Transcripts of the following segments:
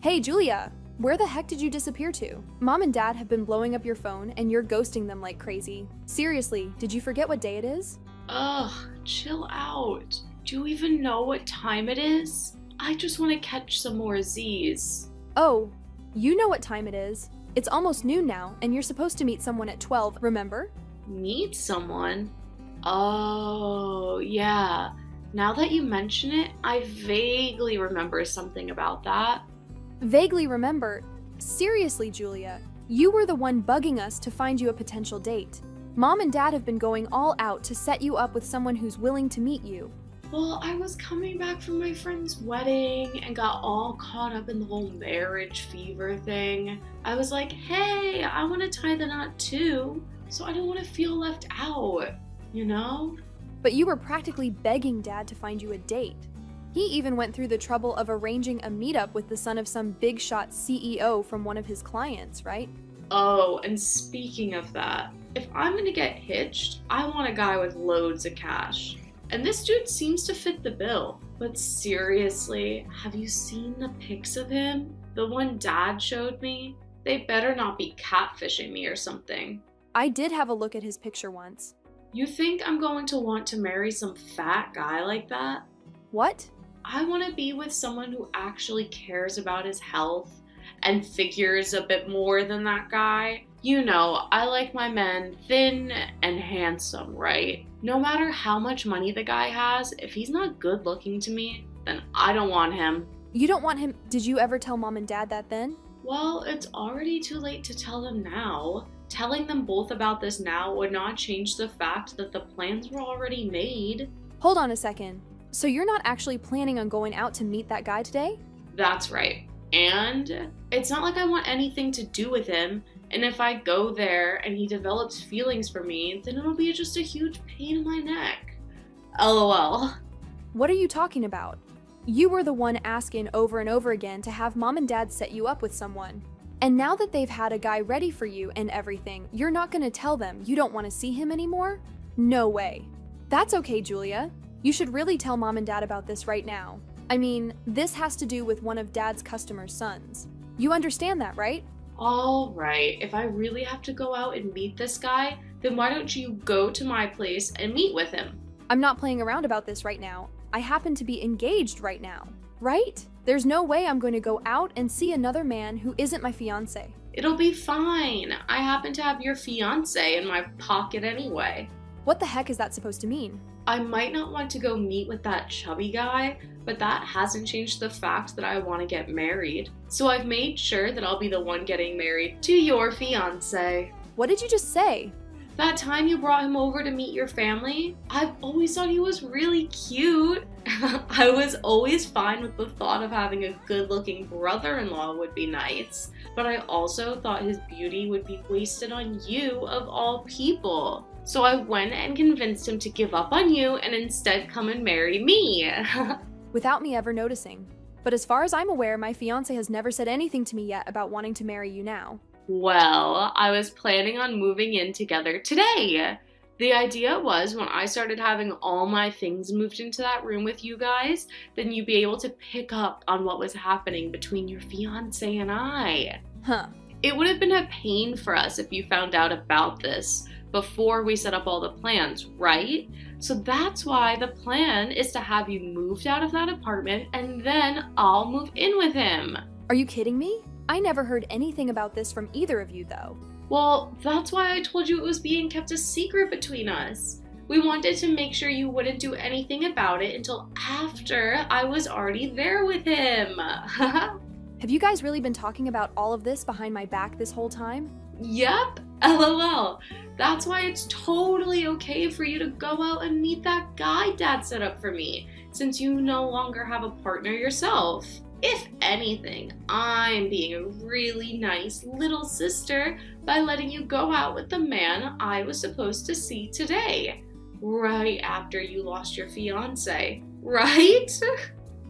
Hey, Julia, where the heck did you disappear to? Mom and Dad have been blowing up your phone and you're ghosting them like crazy. Seriously, did you forget what day it is? Ugh, chill out. Do you even know what time it is? I just want to catch some more Z's. Oh, you know what time it is. It's almost noon now, and you're supposed to meet someone at 12, remember? Meet someone? Oh, yeah. Now that you mention it, I vaguely remember something about that. Vaguely remember. Seriously, Julia, you were the one bugging us to find you a potential date. Mom and Dad have been going all out to set you up with someone who's willing to meet you. Well, I was coming back from my friend's wedding and got all caught up in the whole marriage fever thing. I was like, hey, I want to tie the knot too, so I don't want to feel left out, you know? But you were practically begging Dad to find you a date. He even went through the trouble of arranging a meetup with the son of some big shot CEO from one of his clients, right? Oh, and speaking of that, if I'm gonna get hitched, I want a guy with loads of cash. And this dude seems to fit the bill. But seriously, have you seen the pics of him? The one Dad showed me? They better not be catfishing me or something. I did have a look at his picture once. You think I'm going to want to marry some fat guy like that? What? I want to be with someone who actually cares about his health and figures a bit more than that guy. You know, I like my men thin and handsome, right? No matter how much money the guy has, if he's not good looking to me, then I don't want him. You don't want him? Did you ever tell Mom and Dad that then? Well, it's already too late to tell them now. Telling them both about this now would not change the fact that the plans were already made. Hold on a second. So you're not actually planning on going out to meet that guy today? That's right. And it's not like I want anything to do with him. And if I go there and he develops feelings for me, then it'll be just a huge pain in my neck. LOL. What are you talking about? You were the one asking over and over again to have Mom and Dad set you up with someone. And now that they've had a guy ready for you and everything, you're not gonna tell them you don't want to see him anymore? No way. That's okay, Julia. You should really tell Mom and Dad about this right now. I mean, this has to do with one of Dad's customers' sons. You understand that, right? All right, if I really have to go out and meet this guy, then why don't you go to my place and meet with him? I'm not playing around about this right now. I happen to be engaged right now, right? There's no way I'm going to go out and see another man who isn't my fiance. It'll be fine. I happen to have your fiance in my pocket anyway. What the heck is that supposed to mean? I might not want to go meet with that chubby guy, but that hasn't changed the fact that I want to get married. So I've made sure that I'll be the one getting married to your fiance. What did you just say? That time you brought him over to meet your family, I've always thought he was really cute. I was always fine with the thought of having a good-looking brother-in-law would be nice, but I also thought his beauty would be wasted on you of all people. So I went and convinced him to give up on you and instead come and marry me. Without me ever noticing. But as far as I'm aware, my fiance has never said anything to me yet about wanting to marry you now. Well, I was planning on moving in together today. The idea was when I started having all my things moved into that room with you guys, then you'd be able to pick up on what was happening between your fiance and I. Huh. It would have been a pain for us if you found out about this before we set up all the plans, right? So that's why the plan is to have you moved out of that apartment and then I'll move in with him. Are you kidding me? I never heard anything about this from either of you, though. Well, that's why I told you it was being kept a secret between us. We wanted to make sure you wouldn't do anything about it until after I was already there with him. Have you guys really been talking about all of this behind my back this whole time? Yep, LOL. That's why it's totally okay for you to go out and meet that guy Dad set up for me, since you no longer have a partner yourself. If anything, I'm being a really nice little sister by letting you go out with the man I was supposed to see today, right after you lost your fiance, right?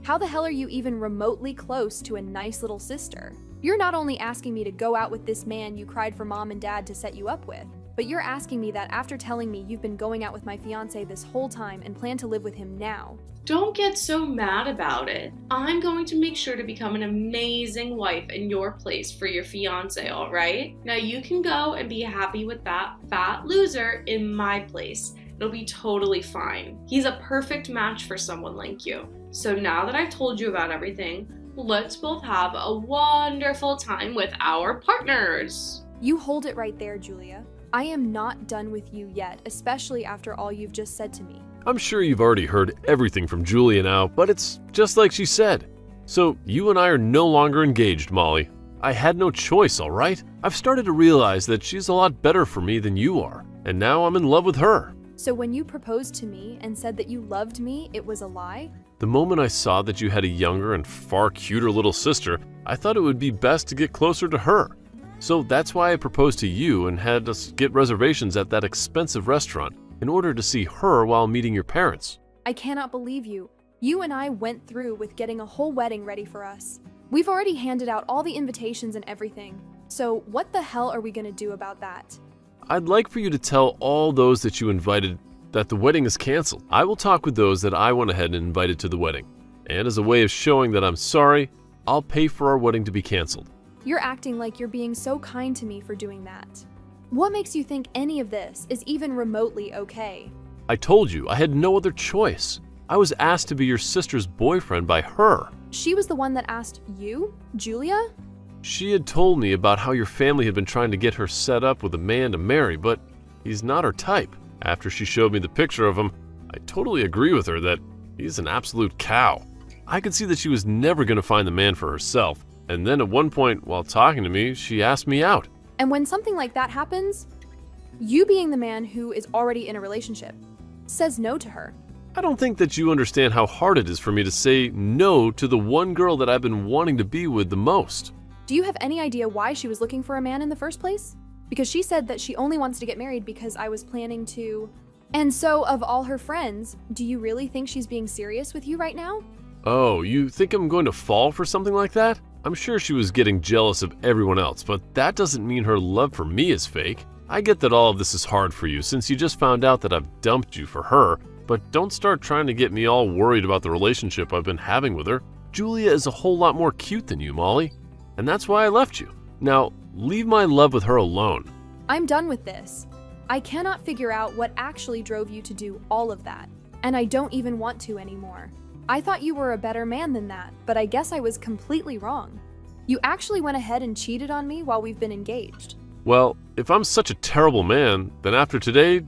How the hell are you even remotely close to a nice little sister? You're not only asking me to go out with this man you cried for Mom and Dad to set you up with, But you're asking me that after telling me you've been going out with my fiance this whole time and plan to live with him now. Don't get so mad about it. I'm going to make sure to become an amazing wife in your place for your fiance, alright? Now you can go and be happy with that fat loser in my place. It'll be totally fine. He's a perfect match for someone like you. So now that I've told you about everything, let's both have a wonderful time with our partners. You hold it right there, Julia. I am not done with you yet, especially after all you've just said to me. I'm sure you've already heard everything from Julia now, but it's just like she said. So you and I are no longer engaged, Molly. I had no choice, all right? I've started to realize that she's a lot better for me than you are, and now I'm in love with her. So when you proposed to me and said that you loved me, it was a lie? The moment I saw that you had a younger and far cuter little sister, I thought it would be best to get closer to her. So that's why I proposed to you and had us get reservations at that expensive restaurant in order to see her while meeting your parents. I cannot believe you. You and I went through with getting a whole wedding ready for us. We've already handed out all the invitations and everything. So what the hell are we gonna do about that? I'd like for you to tell all those that you invited that the wedding is canceled. I will talk with those that I went ahead and invited to the wedding. And as a way of showing that I'm sorry, I'll pay for our wedding to be canceled. You're acting like you're being so kind to me for doing that. What makes you think any of this is even remotely okay? I told you I had no other choice. I was asked to be your sister's boyfriend by her. She was the one that asked you, Julia? She had told me about how your family had been trying to get her set up with a man to marry, but he's not her type. After she showed me the picture of him, I totally agree with her that he's an absolute cow. I could see that she was never going to find the man for herself, and then at one point, while talking to me, she asked me out. And when something like that happens, you being the man who is already in a relationship says no to her. I don't think that you understand how hard it is for me to say no to the one girl that I've been wanting to be with the most. Do you have any idea why she was looking for a man in the first place? Because she said that she only wants to get married because I was planning to... And so, of all her friends, do you really think she's being serious with you right now? Oh, you think I'm going to fall for something like that? I'm sure she was getting jealous of everyone else, but that doesn't mean her love for me is fake. I get that all of this is hard for you since you just found out that I've dumped you for her, but don't start trying to get me all worried about the relationship I've been having with her. Julia is a whole lot more cute than you, Molly, and that's why I left you. Now, leave my love with her alone. I'm done with this. I cannot figure out what actually drove you to do all of that, and I don't even want to anymore. I thought you were a better man than that, but I guess I was completely wrong. You actually went ahead and cheated on me while we've been engaged. Well, if I'm such a terrible man, then after today,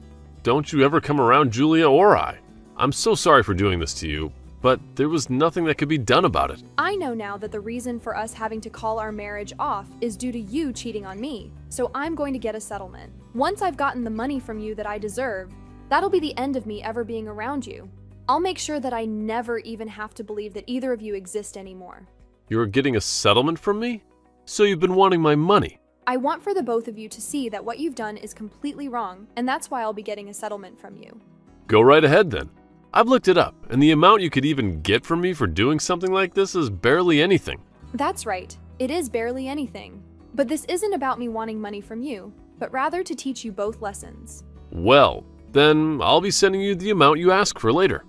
don't you ever come around Julia or I. I'm so sorry for doing this to you, but there was nothing that could be done about it. I know now that the reason for us having to call our marriage off is due to you cheating on me, so I'm going to get a settlement. Once I've gotten the money from you that I deserve, that'll be the end of me ever being around you. I'll make sure that I never even have to believe that either of you exist anymore. You're getting a settlement from me? So you've been wanting my money? I want for the both of you to see that what you've done is completely wrong, and that's why I'll be getting a settlement from you. Go right ahead then. I've looked it up, and the amount you could even get from me for doing something like this is barely anything. That's right. It is barely anything. But this isn't about me wanting money from you, but rather to teach you both lessons. Well, then I'll be sending you the amount you ask for later.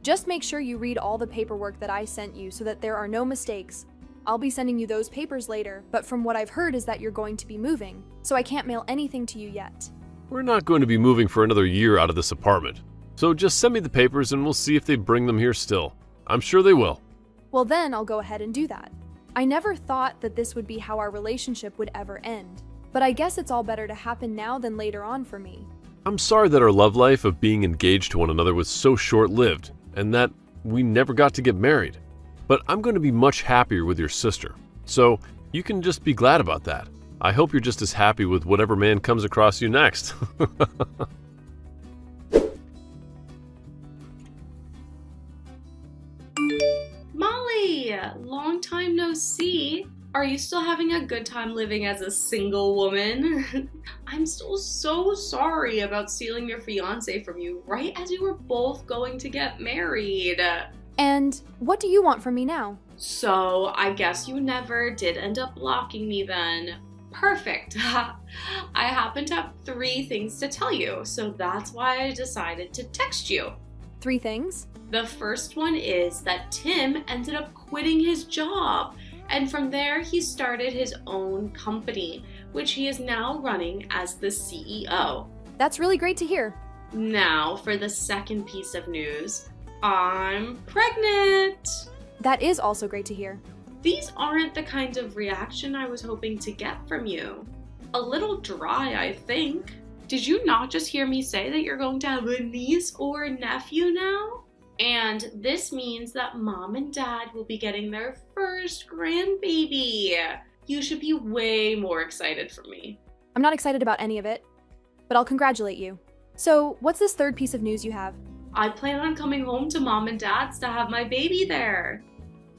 Just make sure you read all the paperwork that I sent you so that there are no mistakes. I'll be sending you those papers later, but from what I've heard is that you're going to be moving, so I can't mail anything to you yet. We're not going to be moving for another year out of this apartment. So just send me the papers and we'll see if they bring them here still. I'm sure they will. Well then, I'll go ahead and do that. I never thought that this would be how our relationship would ever end, but I guess it's all better to happen now than later on for me. I'm sorry that our love life of being engaged to one another was so short-lived and that we never got to get married. But I'm going to be much happier with your sister, so you can just be glad about that. I hope you're just as happy with whatever man comes across you next. Molly, long time no see. Are you still having a good time living as a single woman? I'm still so sorry about stealing your fiance from you right as you were both going to get married. And what do you want from me now? So I guess you never did end up blocking me then. Perfect. I happen to have 3 things to tell you, so that's why I decided to text you. 3 things? The first one is that Tim ended up quitting his job, and from there he started his own company, which he is now running as the CEO. That's really great to hear. Now, for the second piece of news, I'm pregnant! That is also great to hear. These aren't the kind of reaction I was hoping to get from you. A little dry, I think. Did you not just hear me say that you're going to have a niece or a nephew now? And this means that Mom and Dad will be getting their first grandbaby. You should be way more excited for me. I'm not excited about any of it, but I'll congratulate you. So, what's this third piece of news you have? I plan on coming home to Mom and Dad's to have my baby there.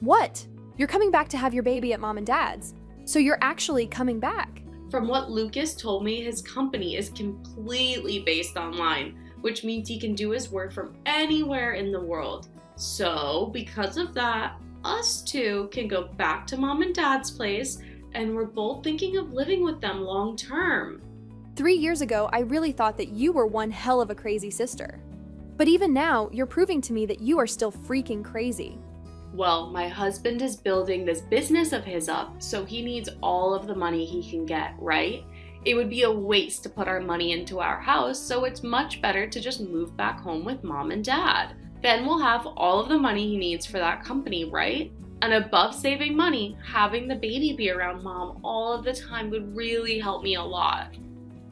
What? You're coming back to have your baby at Mom and Dad's. So you're actually coming back. From what Lucas told me, his company is completely based online, which means he can do his work from anywhere in the world. So, because of that, us 2 can go back to Mom and Dad's place, and we're both thinking of living with them long term. 3 years ago, I really thought that you were one hell of a crazy sister. But even now, you're proving to me that you are still freaking crazy. Well, my husband is building this business of his up, so he needs all of the money he can get, right? It would be a waste to put our money into our house, so it's much better to just move back home with Mom and Dad. Then we'll have all of the money he needs for that company, right? And above saving money, having the baby be around Mom all of the time would really help me a lot.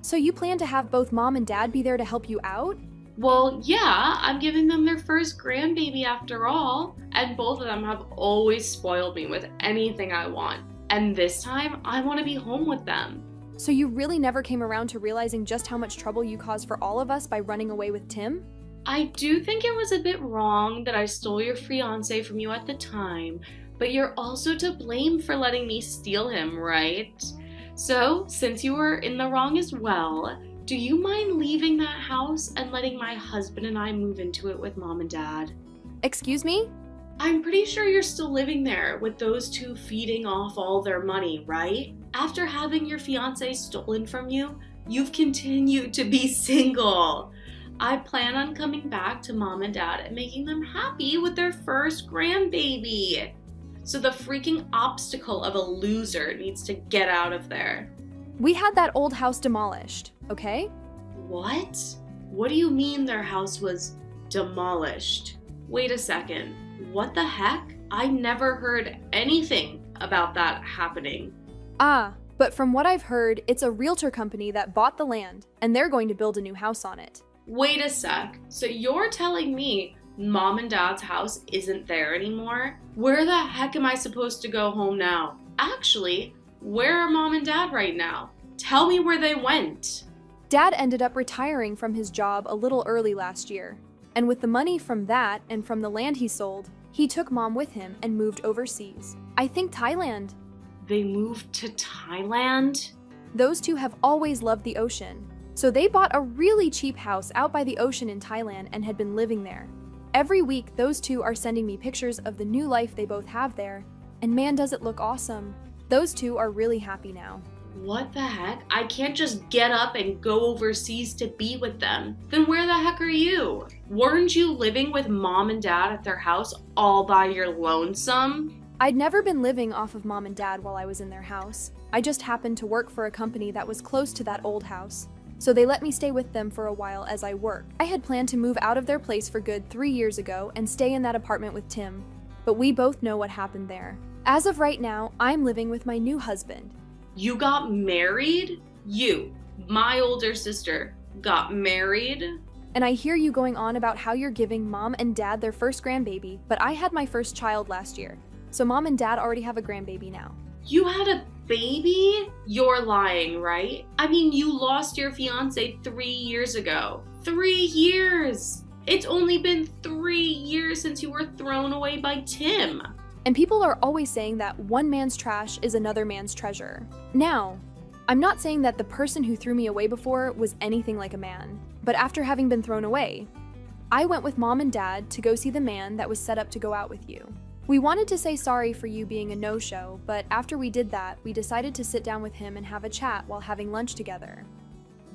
So you plan to have both Mom and Dad be there to help you out? Well, yeah, I'm giving them their first grandbaby after all, and both of them have always spoiled me with anything I want. And this time, I want to be home with them. So you really never came around to realizing just how much trouble you caused for all of us by running away with Tim? I do think it was a bit wrong that I stole your fiance from you at the time, but you're also to blame for letting me steal him, right? So, since you were in the wrong as well, do you mind leaving that house and letting my husband and I move into it with Mom and Dad? Excuse me? I'm pretty sure you're still living there with those 2 feeding off all their money, right? After having your fiance stolen from you, you've continued to be single. I plan on coming back to Mom and Dad and making them happy with their first grandbaby. So the freaking obstacle of a loser needs to get out of there. We had that old house demolished, okay? What? What do you mean their house was demolished? Wait a second. What the heck? I never heard anything about that happening. But from what I've heard, it's a realtor company that bought the land, and they're going to build a new house on it. Wait a sec. So you're telling me Mom and Dad's house isn't there anymore? Where the heck am I supposed to go home now? Actually, where are Mom and Dad right now? Tell me where they went. Dad ended up retiring from his job a little early last year, and with the money from that and from the land he sold, he took Mom with him and moved overseas. I think Thailand. They moved to Thailand? Those 2 have always loved the ocean, so they bought a really cheap house out by the ocean in Thailand and had been living there. Every week, those 2 are sending me pictures of the new life they both have there, and man, does it look awesome. Those 2 are really happy now. What the heck? I can't just get up and go overseas to be with them. Then where the heck are you? Weren't you living with Mom and Dad at their house all by your lonesome? I'd never been living off of Mom and Dad while I was in their house. I just happened to work for a company that was close to that old house, so they let me stay with them for a while as I worked. I had planned to move out of their place for good 3 years ago and stay in that apartment with Tim, but we both know what happened there. As of right now, I'm living with my new husband. You got married? You, my older sister, got married? And I hear you going on about how you're giving Mom and Dad their first grandbaby, but I had my first child last year, so Mom and Dad already have a grandbaby now. You had a baby? You're lying, right? I mean, you lost your fiance 3 years ago. 3 years! It's only been 3 years since you were thrown away by Tim. And people are always saying that one man's trash is another man's treasure. Now, I'm not saying that the person who threw me away before was anything like a man, but after having been thrown away, I went with Mom and Dad to go see the man that was set up to go out with you. We wanted to say sorry for you being a no-show, but after we did that, we decided to sit down with him and have a chat while having lunch together.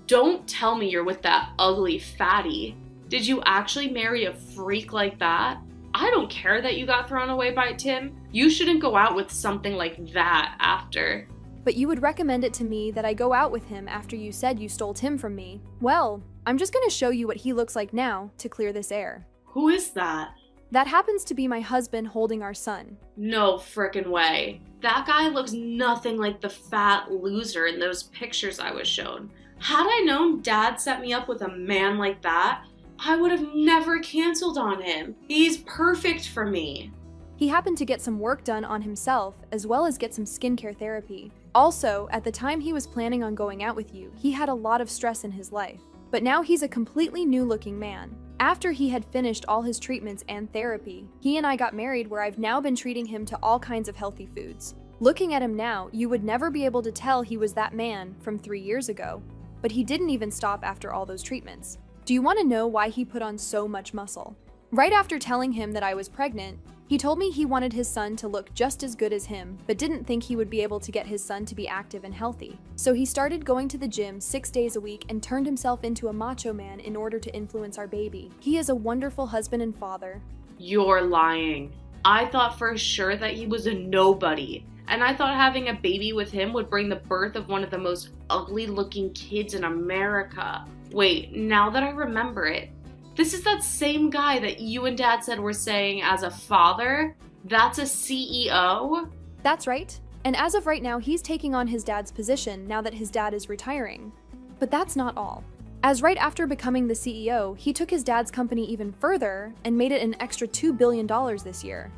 Don't tell me you're with that ugly fatty. Did you actually marry a freak like that? I don't care that you got thrown away by Tim. You shouldn't go out with something like that after. But you would recommend it to me that I go out with him after you said you stole Tim from me. Well, I'm just gonna show you what he looks like now to clear this air. Who is that? That happens to be my husband holding our son. No frickin' way. That guy looks nothing like the fat loser in those pictures I was shown. Had I known Dad set me up with a man like that, I would have never canceled on him. He's perfect for me. He happened to get some work done on himself, as well as get some skincare therapy. Also, at the time he was planning on going out with you, he had a lot of stress in his life. But now he's a completely new-looking man. After he had finished all his treatments and therapy, he and I got married, where I've now been treating him to all kinds of healthy foods. Looking at him now, you would never be able to tell he was that man from 3 years ago. But he didn't even stop after all those treatments. Do you want to know why he put on so much muscle? Right after telling him that I was pregnant, he told me he wanted his son to look just as good as him, but didn't think he would be able to get his son to be active and healthy. So he started going to the gym 6 days a week and turned himself into a macho man in order to influence our baby. He is a wonderful husband and father. You're lying. I thought for sure that he was a nobody, and I thought having a baby with him would bring the birth of one of the most ugly-looking kids in America. Wait, now that I remember it, this is that same guy that you and Dad said were saying as a father? That's a CEO? That's right. And as of right now, he's taking on his dad's position now that his dad is retiring. But that's not all. As right after becoming the CEO, he took his dad's company even further and made it an extra $2 billion this year.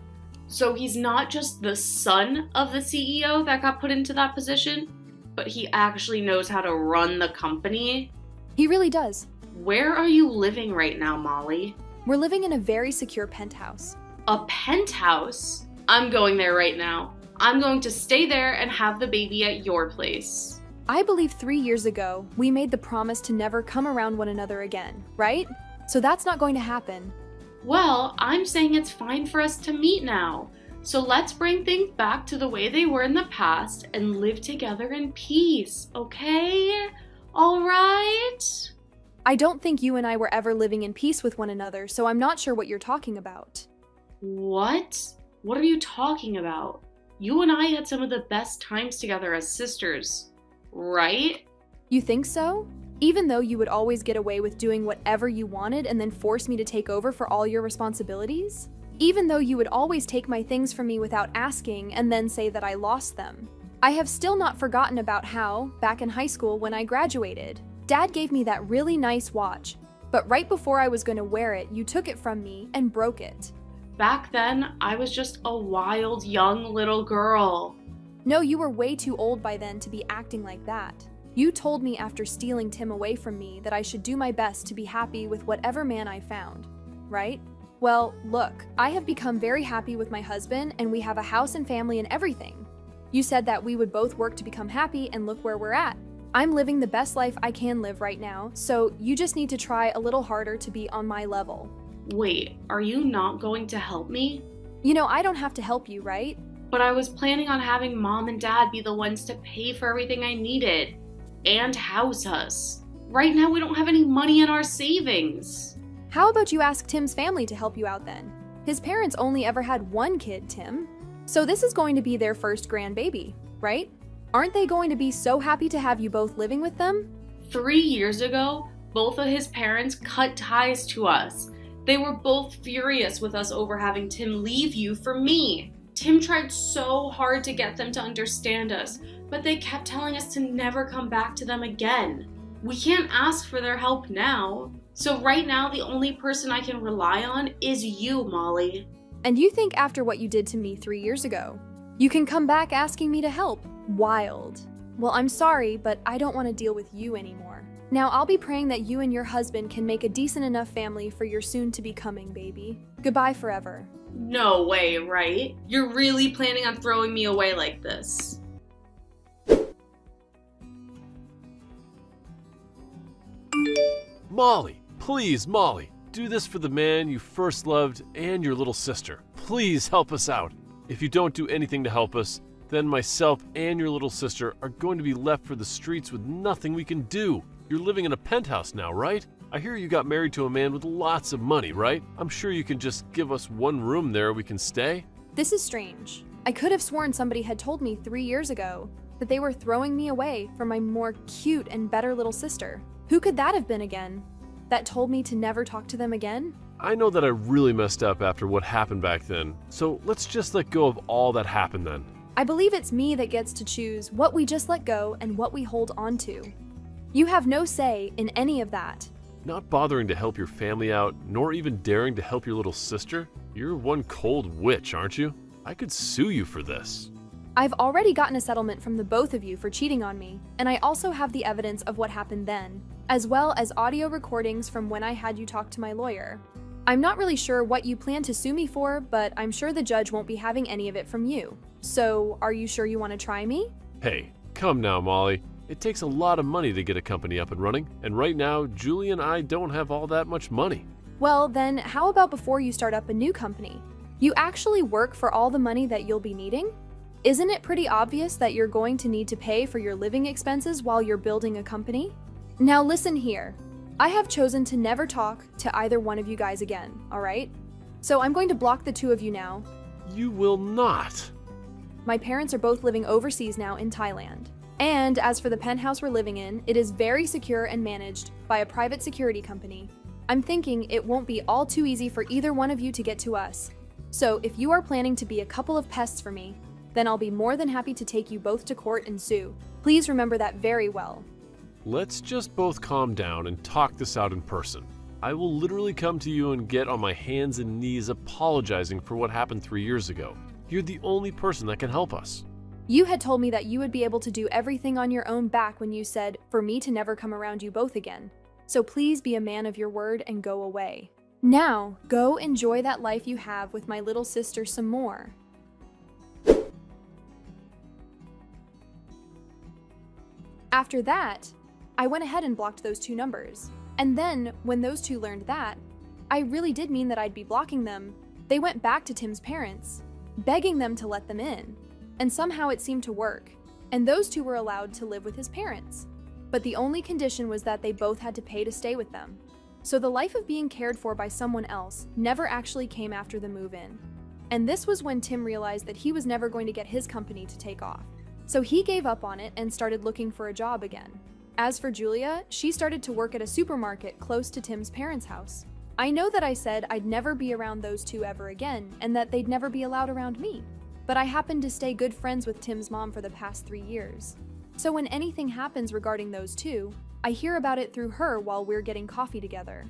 So he's not just the son of the CEO that got put into that position, but he actually knows how to run the company? He really does. Where are you living right now, Molly? We're living in a very secure penthouse. A penthouse? I'm going there right now. I'm going to stay there and have the baby at your place. I believe 3 years ago, we made the promise to never come around one another again, right? So that's not going to happen. Well, I'm saying it's fine for us to meet now. So let's bring things back to the way they were in the past and live together in peace, okay? All right? I don't think you and I were ever living in peace with one another, so I'm not sure what you're talking about. What? What are you talking about? You and I had some of the best times together as sisters, right? You think so? Even though you would always get away with doing whatever you wanted and then force me to take over for all your responsibilities? Even though you would always take my things from me without asking and then say that I lost them? I have still not forgotten about how, back in high school when I graduated, Dad gave me that really nice watch, but right before I was going to wear it, you took it from me and broke it. Back then, I was just a wild young little girl. No, you were way too old by then to be acting like that. You told me after stealing Tim away from me that I should do my best to be happy with whatever man I found, right? Well, look, I have become very happy with my husband and we have a house and family and everything. You said that we would both work to become happy and look where we're at. I'm living the best life I can live right now, so you just need to try a little harder to be on my level. Wait, are you not going to help me? You know, I don't have to help you, right? But I was planning on having Mom and Dad be the ones to pay for everything I needed and house us. Right now, we don't have any money in our savings. How about you ask Tim's family to help you out then? His parents only ever had one kid, Tim. So this is going to be their first grandbaby, right? Aren't they going to be so happy to have you both living with them? 3 years ago, both of his parents cut ties to us. They were both furious with us over having Tim leave you for me. Tim tried so hard to get them to understand us, but they kept telling us to never come back to them again. We can't ask for their help now. So right now, the only person I can rely on is you, Molly. And you think after what you did to me 3 years ago, you can come back asking me to help? Wild. Well, I'm sorry, but I don't want to deal with you anymore. Now, I'll be praying that you and your husband can make a decent enough family for your soon-to-be-coming baby. Goodbye forever. No way, right? You're really planning on throwing me away like this? Molly, please, Molly, do this for the man you first loved and your little sister. please help us out. If you don't do anything to help us, then myself and your little sister are going to be left for the streets with nothing we can do. You're living in a penthouse now, right? I hear you got married to a man with lots of money, right? I'm sure you can just give us one room there we can stay. This is strange. I could have sworn somebody had told me 3 years ago that they were throwing me away for my more cute and better little sister. Who could that have been again? That told me to never talk to them again? I know that I really messed up after what happened back then, so let's just let go of all that happened then. I believe it's me that gets to choose what we just let go and what we hold on to. You have no say in any of that. Not bothering to help your family out, nor even daring to help your little sister? You're one cold witch, aren't you? I could sue you for this. I've already gotten a settlement from the both of you for cheating on me, and I also have the evidence of what happened then, as well as audio recordings from when I had you talk to my lawyer. I'm not really sure what you plan to sue me for, but I'm sure the judge won't be having any of it from you. So, are you sure you want to try me? Hey, come now, Molly. It takes a lot of money to get a company up and running, and right now, Julie and I don't have all that much money. Well, then how about before you start up a new company? You actually work for all the money that you'll be needing? Isn't it pretty obvious that you're going to need to pay for your living expenses while you're building a company? Now listen here. I have chosen to never talk to either one of you guys again, alright? So I'm going to block the two of you now. You will not. My parents are both living overseas now in Thailand. And as for the penthouse we're living in, it is very secure and managed by a private security company. I'm thinking it won't be all too easy for either one of you to get to us. So if you are planning to be a couple of pests for me, then I'll be more than happy to take you both to court and sue. Please remember that very well. Let's just both calm down and talk this out in person. I will literally come to you and get on my hands and knees apologizing for what happened 3 years ago. You're the only person that can help us. You had told me that you would be able to do everything on your own back when you said for me to never come around you both again. So please be a man of your word and go away. Now, go enjoy that life you have with my little sister some more. After that, I went ahead and blocked those two numbers. And then, when those two learned that, I really did mean that I'd be blocking them. They went back to Tim's parents, begging them to let them in. And somehow it seemed to work, and those two were allowed to live with his parents. But the only condition was that they both had to pay to stay with them. So the life of being cared for by someone else never actually came after the move-in. And this was when Tim realized that he was never going to get his company to take off. So he gave up on it and started looking for a job again. As for Julia, she started to work at a supermarket close to Tim's parents' house. I know that I said I'd never be around those two ever again and that they'd never be allowed around me. But I happened to stay good friends with Tim's mom for the past 3 years. So when anything happens regarding those two, I hear about it through her while we're getting coffee together.